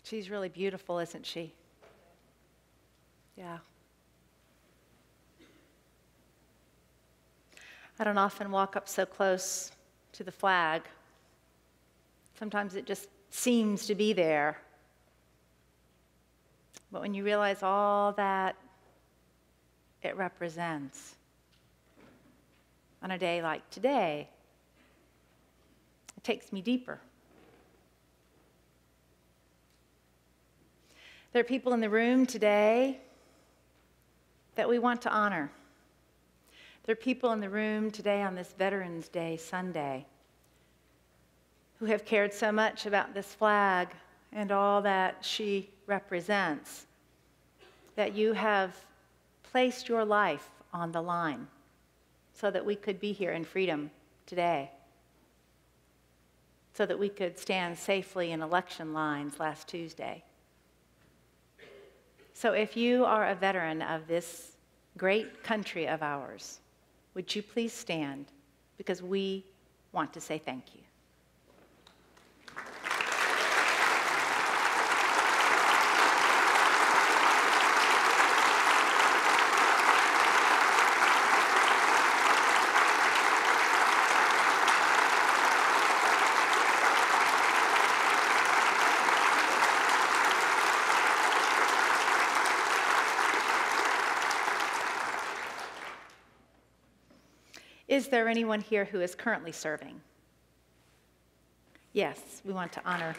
She's really beautiful, isn't she? Yeah. I don't often walk up so close to the flag. Sometimes it just seems to be there. But when you realize all that it represents on a day like today, it takes me deeper. There are people in the room today that we want to honor. There are people in the room today on this Veterans Day Sunday who have cared so much about this flag and all that she represents that you have placed your life on the line so that we could be here in freedom today, so that we could stand safely in election lines last Tuesday. So if you are a veteran of this great country of ours, would you please stand, because we want to say thank you. Is there anyone here who is currently serving? Yes, we want to honor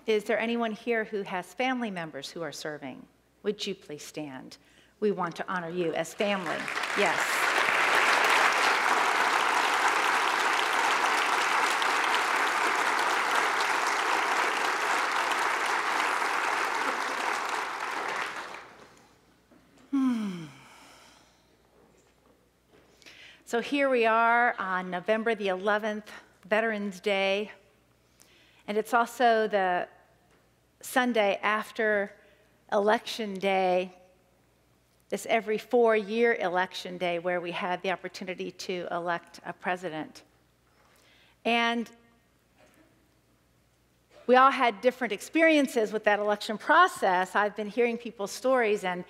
you. Is there anyone here who has family members who are serving? Would you please stand? We want to honor you as family. Yes. So here we are on November the 11th, Veterans Day, and it's also the Sunday after Election Day, this every 4-year election day where we had the opportunity to elect a president. And we all had different experiences with that election process. I've been hearing people's stories, and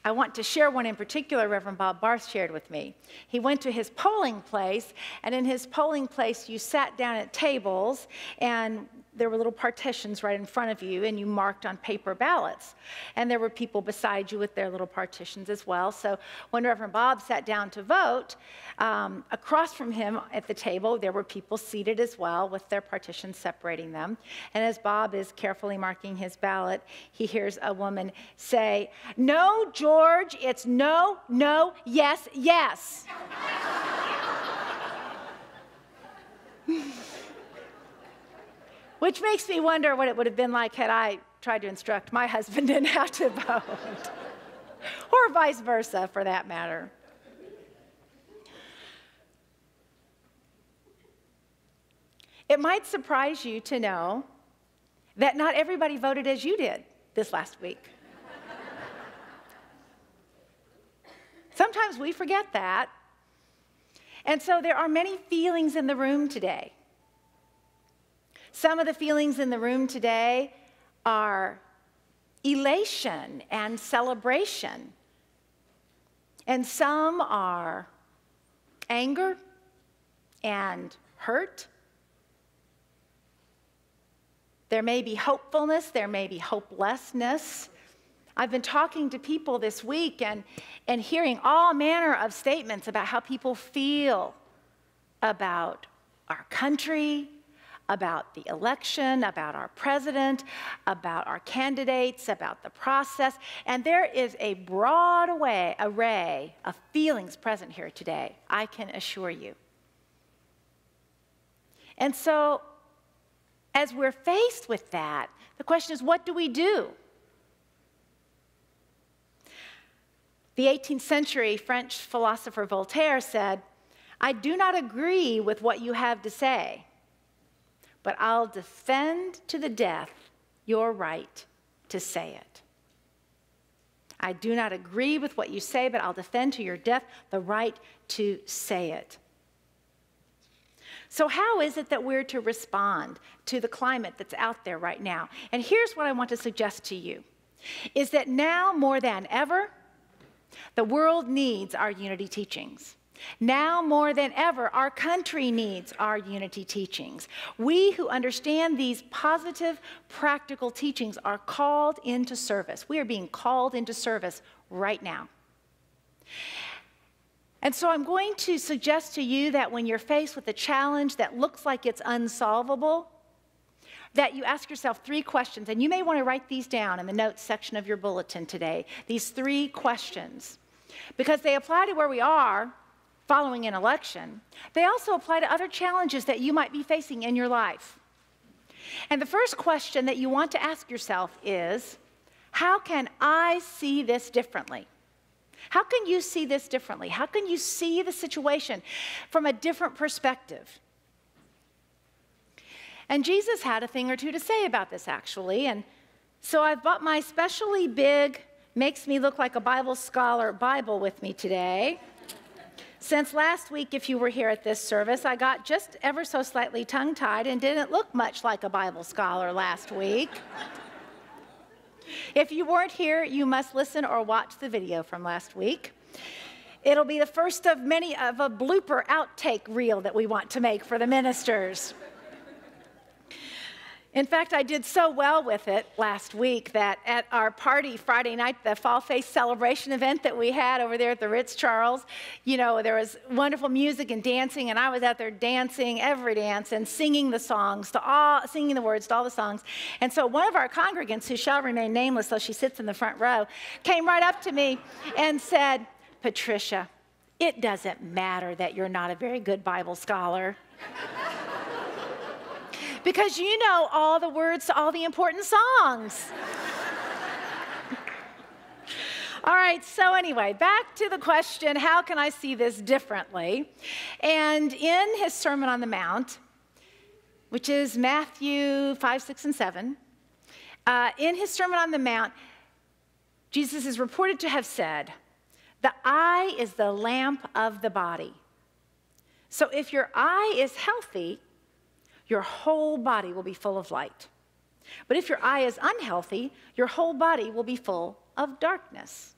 I want to share one in particular Reverend Bob Barth shared with me. He went to his polling place, and in his polling place, you sat down at tables, and there were little partitions right in front of you, and you marked on paper ballots. And there were people beside you with their little partitions as well. So when Reverend Bob sat down to vote, across from him at the table, there were people seated as well with their partitions separating them. And as Bob is carefully marking his ballot, he hears a woman say, "No, George, it's no, no, yes, yes." Which makes me wonder what it would have been like had I tried to instruct my husband in how to vote, or vice versa, for that matter. It might surprise you to know that not everybody voted as you did this last week. Sometimes we forget that. And so there are many feelings in the room today. Some of the feelings in the room today are elation and celebration. And some are anger and hurt. There may be hopefulness, there may be hopelessness. I've been talking to people this week and hearing all manner of statements about how people feel about our country, about the election, about our president, about our candidates, about the process. And there is a broad array of feelings present here today, I can assure you. And so, as we're faced with that, the question is, what do we do? The 18th century French philosopher Voltaire said, "I do not agree with what you have to say, but I'll defend to the death your right to say it." I do not agree with what you say, but I'll defend to your death the right to say it. So how is it that we're to respond to the climate that's out there right now? And here's what I want to suggest to you, is that now more than ever, the world needs our unity teachings. Now more than ever, our country needs our unity teachings. We who understand these positive, practical teachings are called into service. We are being called into service right now. And so I'm going to suggest to you that when you're faced with a challenge that looks like it's unsolvable, that you ask yourself 3 questions, and you may want to write these down in the notes section of your bulletin today, these 3 questions, because they apply to where we are following an election. They also apply to other challenges that you might be facing in your life. And the first question that you want to ask yourself is, how can I see this differently? How can you see this differently? How can you see the situation from a different perspective? And Jesus had a thing or two to say about this, actually. And so I've bought my specially big, makes me look like a Bible scholar Bible with me today. Since last week, if you were here at this service, I got just ever so slightly tongue-tied and didn't look much like a Bible scholar last week. If you weren't here, you must listen or watch the video from last week. It'll be the first of many of a blooper outtake reel that we want to make for the ministers. In fact, I did so well with it last week that at our party Friday night, the Fall Face celebration event that we had over there at the Ritz-Charles, you know, there was wonderful music and dancing, and I was out there dancing every dance and singing the songs, singing the words to all the songs. And so one of our congregants, who shall remain nameless, though she sits in the front row, came right up to me and said, "Patricia, it doesn't matter that you're not a very good Bible scholar. Because you know all the words to all the important songs." All right, so anyway, back to the question, how can I see this differently? And in his Sermon on the Mount, which is Matthew 5, 6, and 7, in his Sermon on the Mount, Jesus is reported to have said, "The eye is the lamp of the body. So if your eye is healthy, your whole body will be full of light. But if your eye is unhealthy, your whole body will be full of darkness."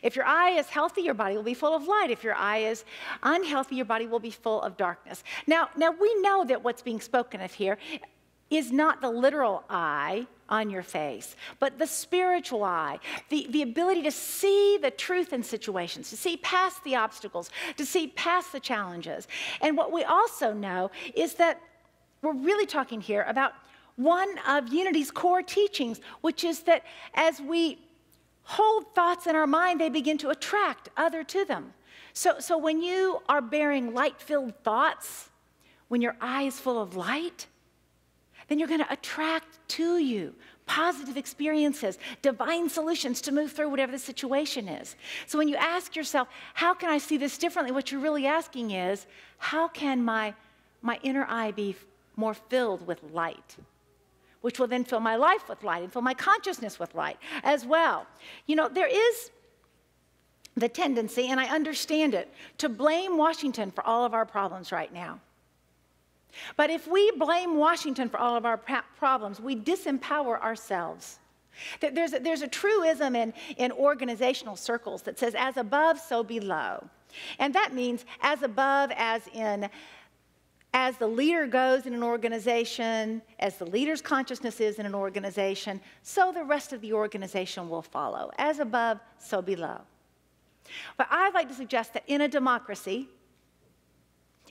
If your eye is healthy, your body will be full of light. If your eye is unhealthy, your body will be full of darkness. Now we know that what's being spoken of here is not the literal eye on your face, but the spiritual eye, the ability to see the truth in situations, to see past the obstacles, to see past the challenges. And what we also know is that we're really talking here about one of Unity's core teachings, which is that as we hold thoughts in our mind, they begin to attract other to them. So when you are bearing light-filled thoughts, when your eye is full of light, then you're going to attract to you positive experiences, divine solutions to move through whatever the situation is. So when you ask yourself, how can I see this differently? What you're really asking is, how can my inner eye be more filled with light, which will then fill my life with light and fill my consciousness with light as well. You know, there is the tendency, and I understand it, to blame Washington for all of our problems right now. But if we blame Washington for all of our problems, we disempower ourselves. There's a truism in organizational circles that says, as above, so below. And that means as above, as in, as the leader goes in an organization, as the leader's consciousness is in an organization, so the rest of the organization will follow. As above, so below. But I'd like to suggest that in a democracy,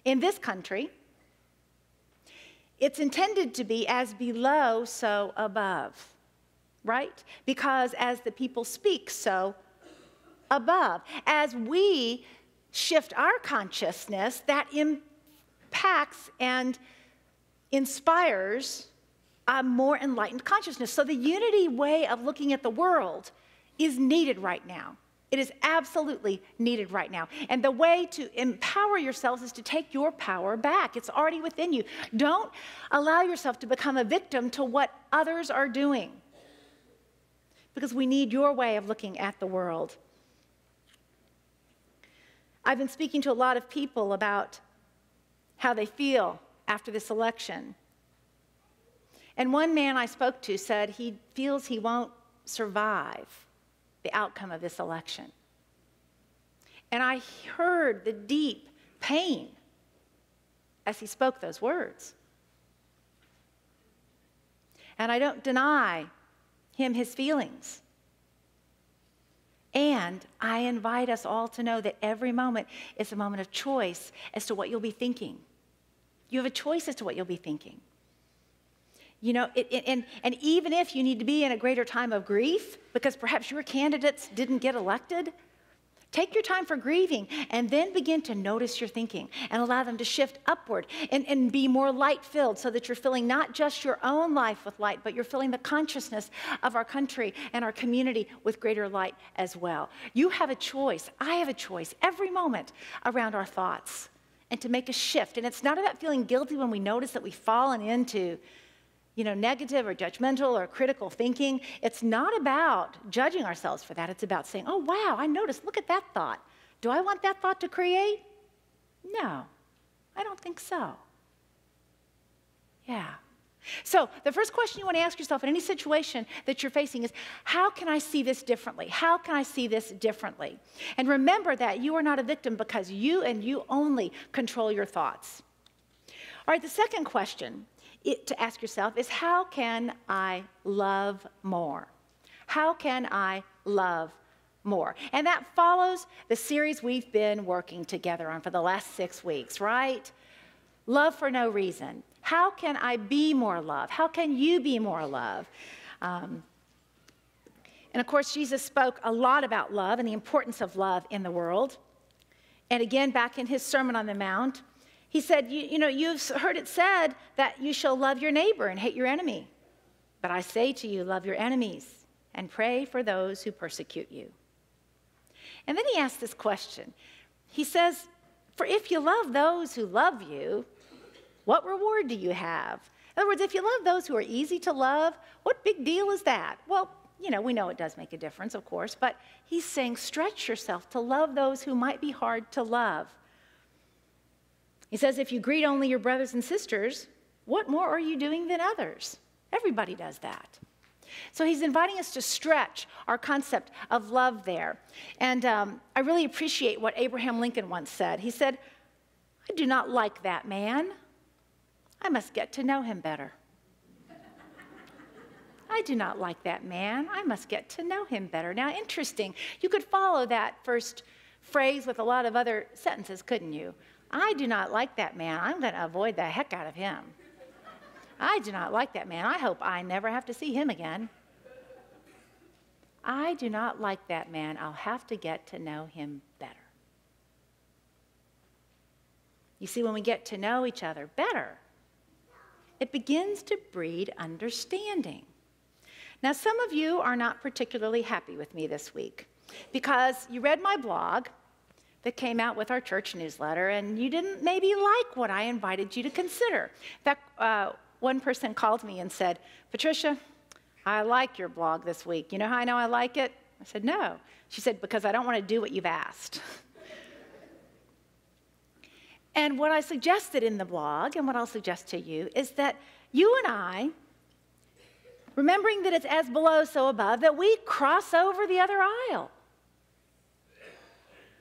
in this country, it's intended to be as below, so above, right? Because as the people speak, so above. As we shift our consciousness, that impacts and inspires a more enlightened consciousness. So the unity way of looking at the world is needed right now. It is absolutely needed right now. And the way to empower yourselves is to take your power back. It's already within you. Don't allow yourself to become a victim to what others are doing. because we need your way of looking at the world. I've been speaking to a lot of people about how they feel after this election. And one man I spoke to said he feels he won't survive the outcome of this election. And I heard the deep pain as he spoke those words. And I don't deny him his feelings. And I invite us all to know that every moment is a moment of choice as to what you'll be thinking. You have a choice as to what you'll be thinking. You know, and even if you need to be in a greater time of grief because perhaps your candidates didn't get elected, take your time for grieving and then begin to notice your thinking and allow them to shift upward and be more light-filled so that you're filling not just your own life with light, but you're filling the consciousness of our country and our community with greater light as well. You have a choice. I have a choice every moment around our thoughts and to make a shift. And it's not about feeling guilty when we notice that we've fallen into negative or judgmental or critical thinking. It's not about judging ourselves for that. It's about saying, oh, wow, I noticed, look at that thought. Do I want that thought to create? No, I don't think so. Yeah. So the first question you want to ask yourself in any situation that you're facing is, how can I see this differently? How can I see this differently? And remember that you are not a victim because you and you only control your thoughts. All right, the second question to ask yourself is, how can I love more? How can I love more? And that follows the series we've been working together on for the last 6 weeks, right? Love for no reason. How can I be more love? How can you be more love? And of course, Jesus spoke a lot about love and the importance of love in the world. And again, back in his Sermon on the Mount, he said, you've heard it said that you shall love your neighbor and hate your enemy. But I say to you, love your enemies and pray for those who persecute you. And then he asks this question. He says, for if you love those who love you, what reward do you have? In other words, if you love those who are easy to love, what big deal is that? Well, we know it does make a difference, of course, but he's saying stretch yourself to love those who might be hard to love. He says, if you greet only your brothers and sisters, what more are you doing than others? Everybody does that. So he's inviting us to stretch our concept of love there. And I really appreciate what Abraham Lincoln once said. He said, I do not like that man. I must get to know him better. I do not like that man. I must get to know him better. Now, interesting. You could follow that first phrase with a lot of other sentences, couldn't you? I do not like that man. I'm going to avoid the heck out of him. I do not like that man. I hope I never have to see him again. I do not like that man. I'll have to get to know him better. You see, when we get to know each other better, it begins to breed understanding. Now, some of you are not particularly happy with me this week because you read my blog that came out with our church newsletter, and you didn't maybe like what I invited you to consider. In fact, one person called me and said, Patricia, I like your blog this week. You know how I know I like it? I said, no. She said, because I don't want to do what you've asked. And what I suggested in the blog, and what I'll suggest to you, is that you and I, remembering that it's as below, so above, that we cross over the other aisle.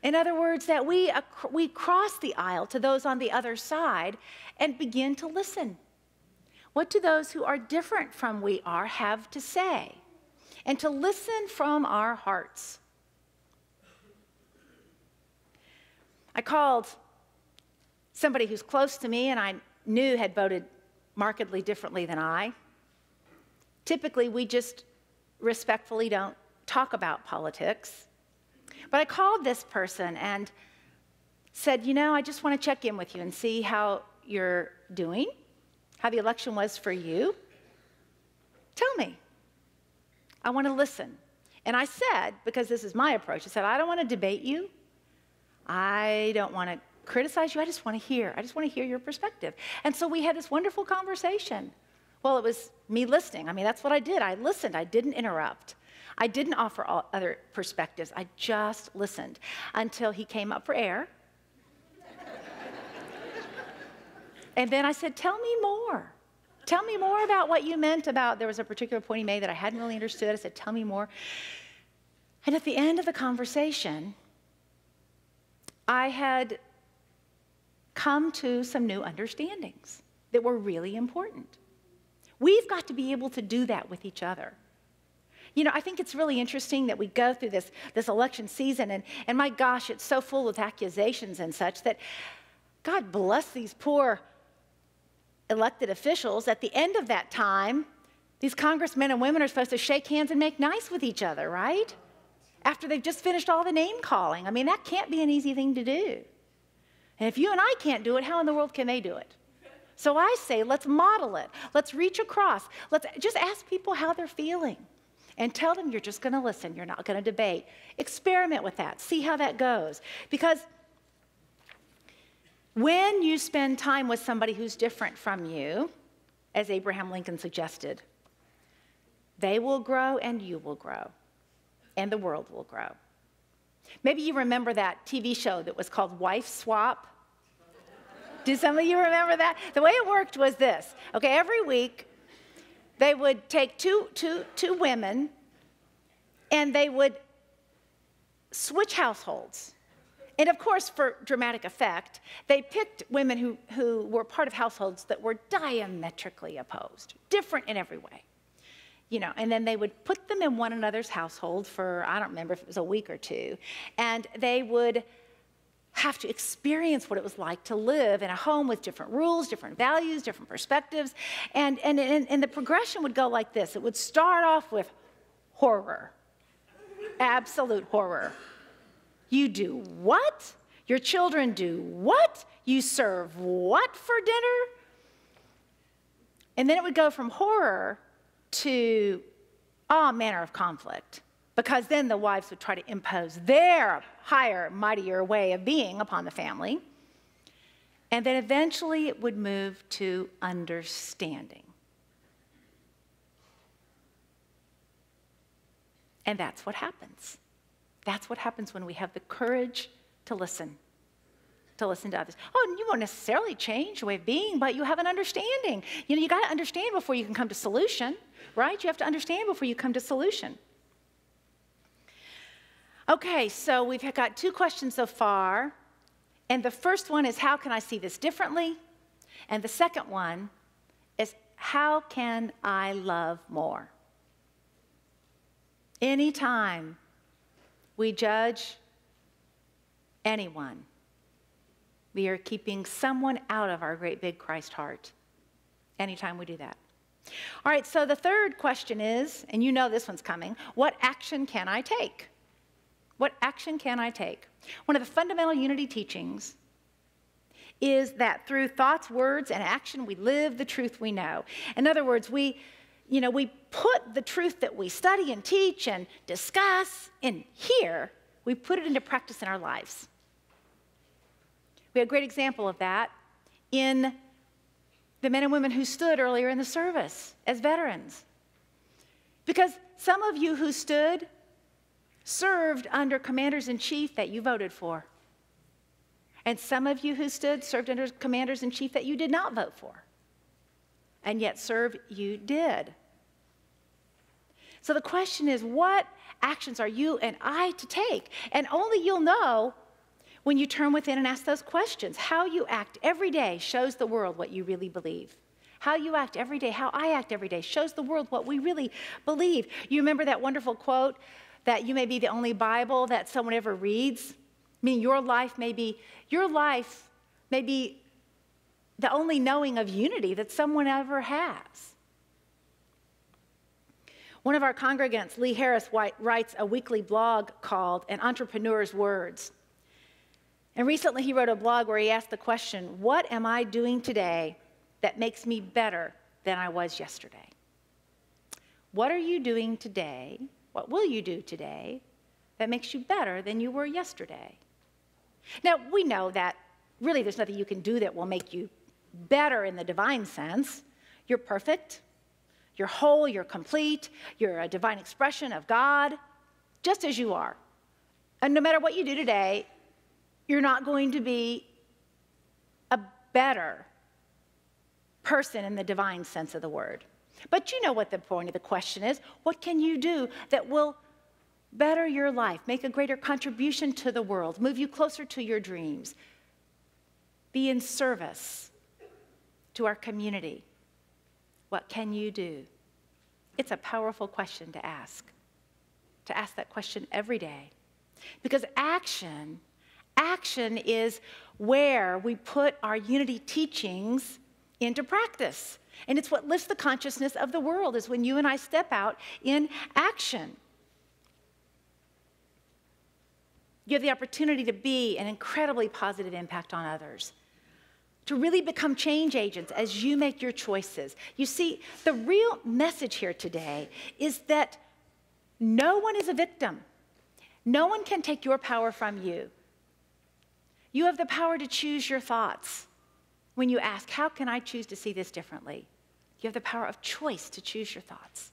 In other words, that we cross the aisle to those on the other side and begin to listen. What do those who are different from we are have to say? And to listen from our hearts. I called somebody who's close to me and I knew had voted markedly differently than I. Typically, we just respectfully don't talk about politics. But I called this person and said, I just want to check in with you and see how you're doing, how the election was for you. Tell me. I want to listen. And I said, because this is my approach, I said, I don't want to debate you. I don't want to criticize you. I just want to hear. I just want to hear your perspective. And so we had this wonderful conversation. Well, it was me listening. I mean, that's what I did. I listened. I didn't interrupt. I didn't offer all other perspectives. I just listened until he came up for air. And then I said, tell me more. Tell me more about what you meant about, there was a particular point he made that I hadn't really understood. I said, tell me more. And at the end of the conversation, I had come to some new understandings that were really important. We've got to be able to do that with each other. You know, I think it's really interesting that we go through this election season, and my gosh, it's so full of accusations and such that God bless these poor elected officials. At the end of that time, these congressmen and women are supposed to shake hands and make nice with each other, right? After they've just finished all the name calling. I mean, that can't be an easy thing to do. And if you and I can't do it, how in the world can they do it? So I say, let's model it. Let's reach across. Let's just ask people how they're feeling and tell them you're just going to listen. You're not going to debate. Experiment with that. See how that goes. Because when you spend time with somebody who's different from you, as Abraham Lincoln suggested, they will grow and you will grow, and the world will grow. Maybe you remember that TV show that was called Wife Swap. Do some of you remember that? The way it worked was this. Okay, every week they would take two women and they would switch households. And of course, for dramatic effect, they picked women who were part of households that were diametrically opposed, different in every way. You know, and then they would put them in one another's household for, I don't remember if it was a week or two, and they would have to experience what it was like to live in a home with different rules, different values, different perspectives, and the progression would go like this. It would start off with horror, absolute horror. You do what? Your children do what? You serve what for dinner? And then it would go from horror to all manner of conflict, because then the wives would try to impose their higher, mightier way of being upon the family. And then eventually it would move to understanding. And that's what happens. That's what happens when we have the courage to listen to others. Oh, and you won't necessarily change your way of being, but you have an understanding. You know, you got to understand before you can come to solution, right? You have to understand before you come to solution. Okay, so we've got 2 questions so far. And the first one is, how can I see this differently? And the second one is, how can I love more? Anytime we judge anyone, we are keeping someone out of our great big Christ heart. Anytime we do that. All right, so the third question is, and you know this one's coming, what action can I take? What action can I take? One of the fundamental unity teachings is that through thoughts, words, and action, we live the truth we know. In other words, we put the truth that we study and teach and discuss in here, we put it into practice in our lives. We had a great example of that in the men and women who stood earlier in the service as veterans. Because some of you who stood served under commanders-in-chief that you voted for. And some of you who stood served under commanders-in-chief that you did not vote for. And yet serve you did. So the question is, what actions are you and I to take? And only you'll know when you turn within and ask those questions. How you act every day shows the world what you really believe. How you act every day, how I act every day shows the world what we really believe. You remember that wonderful quote that you may be the only Bible that someone ever reads? I mean, your life may be the only knowing of unity that someone ever has. One of our congregants, Lee Harris, writes a weekly blog called An Entrepreneur's Words. And recently he wrote a blog where he asked the question, what am I doing today that makes me better than I was yesterday? What are you doing today? What will you do today that makes you better than you were yesterday? Now, we know that really there's nothing you can do that will make you better in the divine sense. You're perfect. You're whole, you're complete, you're a divine expression of God, just as you are. And no matter what you do today, you're not going to be a better person in the divine sense of the word. But you know what the point of the question is. What can you do that will better your life, make a greater contribution to the world, move you closer to your dreams, be in service to our community? What can you do? It's a powerful question to ask that question every day. Because action is where we put our unity teachings into practice. And it's what lifts the consciousness of the world, is when you and I step out in action. You have the opportunity to be an incredibly positive impact on others, to really become change agents as you make your choices. You see, the real message here today is that no one is a victim. No one can take your power from you. You have the power to choose your thoughts. When you ask, how can I choose to see this differently? You have the power of choice to choose your thoughts.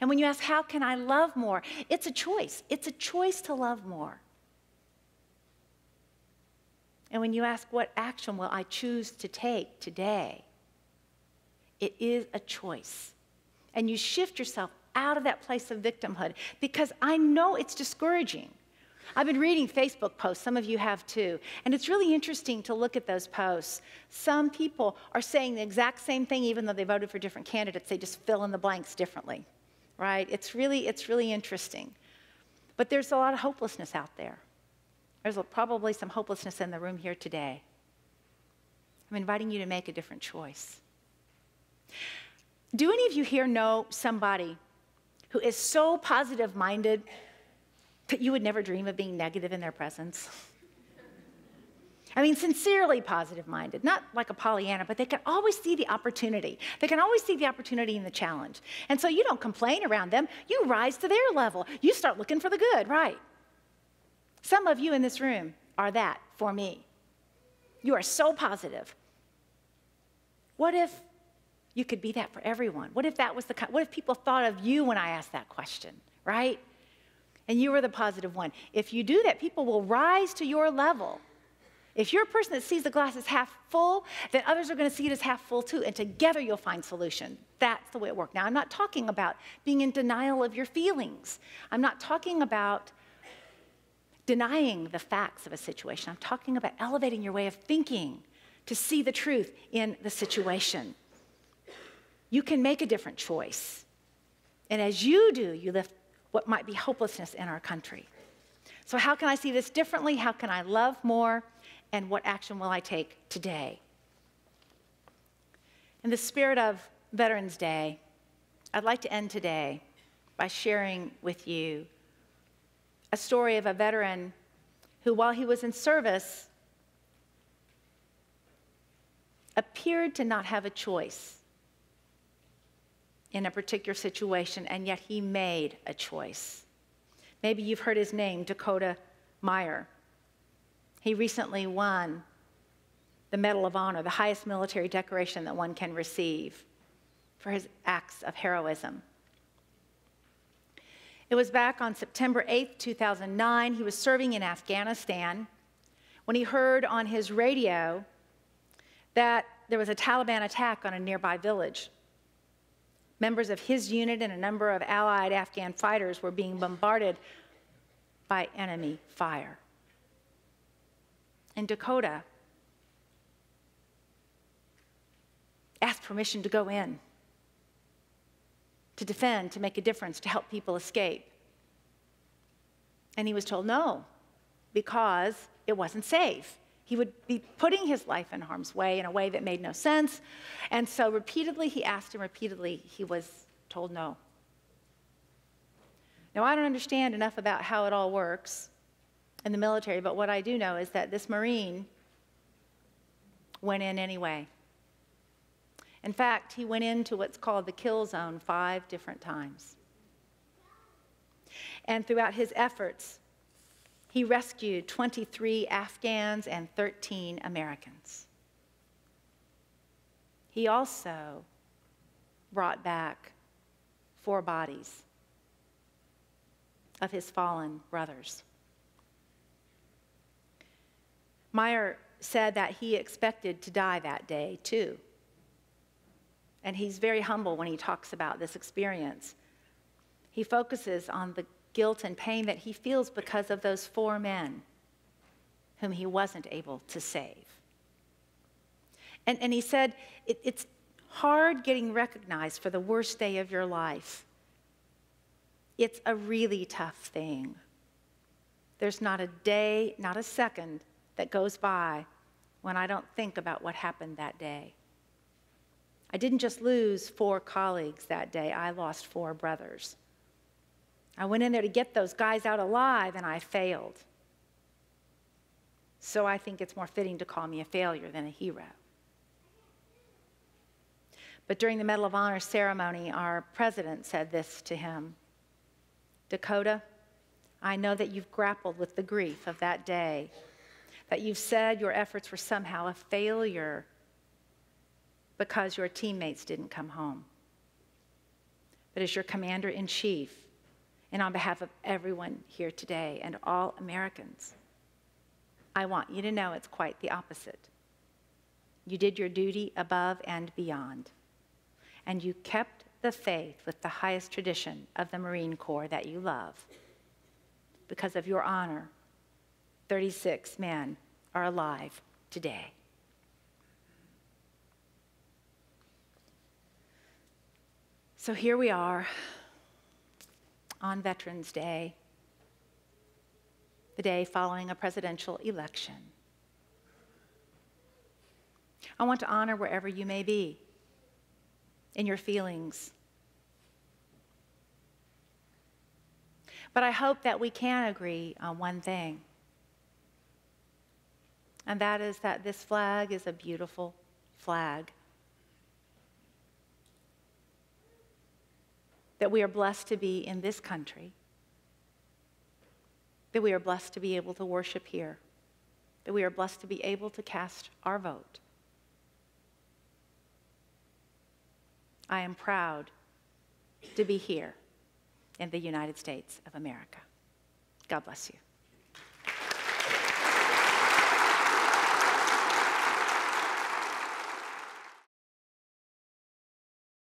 And when you ask, how can I love more? It's a choice. It's a choice to love more. And when you ask, what action will I choose to take today? It is a choice. And you shift yourself out of that place of victimhood, because I know it's discouraging. I've been reading Facebook posts, some of you have too, and it's really interesting to look at those posts. Some people are saying the exact same thing even though they voted for different candidates. They just fill in the blanks differently, right? It's really interesting. But there's a lot of hopelessness out there. There's probably some hopelessness in the room here today. I'm inviting you to make a different choice. Do any of you here know somebody who is so positive-minded that you would never dream of being negative in their presence? I mean, sincerely positive-minded, not like a Pollyanna, but they can always see the opportunity. They can always see the opportunity and the challenge. And so you don't complain around them. You rise to their level. You start looking for the good, right? Some of you in this room are that for me. You are so positive. What if you could be that for everyone? What if that was what if people thought of you when I asked that question, right? And you were the positive one. If you do that, people will rise to your level. If you're a person that sees the glass as half full, then others are going to see it as half full too, and together you'll find solution. That's the way it works. Now, I'm not talking about being in denial of your feelings. I'm not talking about denying the facts of a situation. I'm talking about elevating your way of thinking to see the truth in the situation. You can make a different choice. And as you do, you lift what might be hopelessness in our country. So how can I see this differently? How can I love more? And what action will I take today? In the spirit of Veterans Day, I'd like to end today by sharing with you a story of a veteran who, while he was in service, appeared to not have a choice in a particular situation, and yet he made a choice. Maybe you've heard his name, Dakota Meyer. He recently won the Medal of Honor, the highest military decoration that one can receive, for his acts of heroism. It was back on September 8th, 2009. He was serving in Afghanistan when he heard on his radio that there was a Taliban attack on a nearby village. Members of his unit and a number of allied Afghan fighters were being bombarded by enemy fire. And Dakota asked permission to go in, to defend, to make a difference, to help people escape. And he was told no, because it wasn't safe. He would be putting his life in harm's way in a way that made no sense. And so repeatedly he asked, and repeatedly he was told no. Now, I don't understand enough about how it all works in the military, but what I do know is that this Marine went in anyway. In fact, he went into what's called the kill zone 5 different times. And throughout his efforts, he rescued 23 Afghans and 13 Americans. He also brought back 4 bodies of his fallen brothers. Meyer said that he expected to die that day, too. And he's very humble when he talks about this experience. He focuses on the guilt and pain that he feels because of those 4 men whom he wasn't able to save. And he said, it's hard getting recognized for the worst day of your life. It's a really tough thing. There's not a day, not a second that goes by when I don't think about what happened that day. I didn't just lose 4 colleagues that day, I lost 4 brothers. I went in there to get those guys out alive, and I failed. So I think it's more fitting to call me a failure than a hero. But during the Medal of Honor ceremony, our president said this to him: Dakota, I know that you've grappled with the grief of that day, that you've said your efforts were somehow a failure because your teammates didn't come home. But as your commander-in-chief, and on behalf of everyone here today and all Americans, I want you to know it's quite the opposite. You did your duty above and beyond, and you kept the faith with the highest tradition of the Marine Corps that you love. Because of your honor, 36 men are alive today. So here we are on Veterans Day, the day following a presidential election. I want to honor wherever you may be in your feelings. But I hope that we can agree on one thing, and that is that this flag is a beautiful flag. That we are blessed to be in this country, that we are blessed to be able to worship here, that we are blessed to be able to cast our vote. I am proud to be here in the United States of America. God bless you.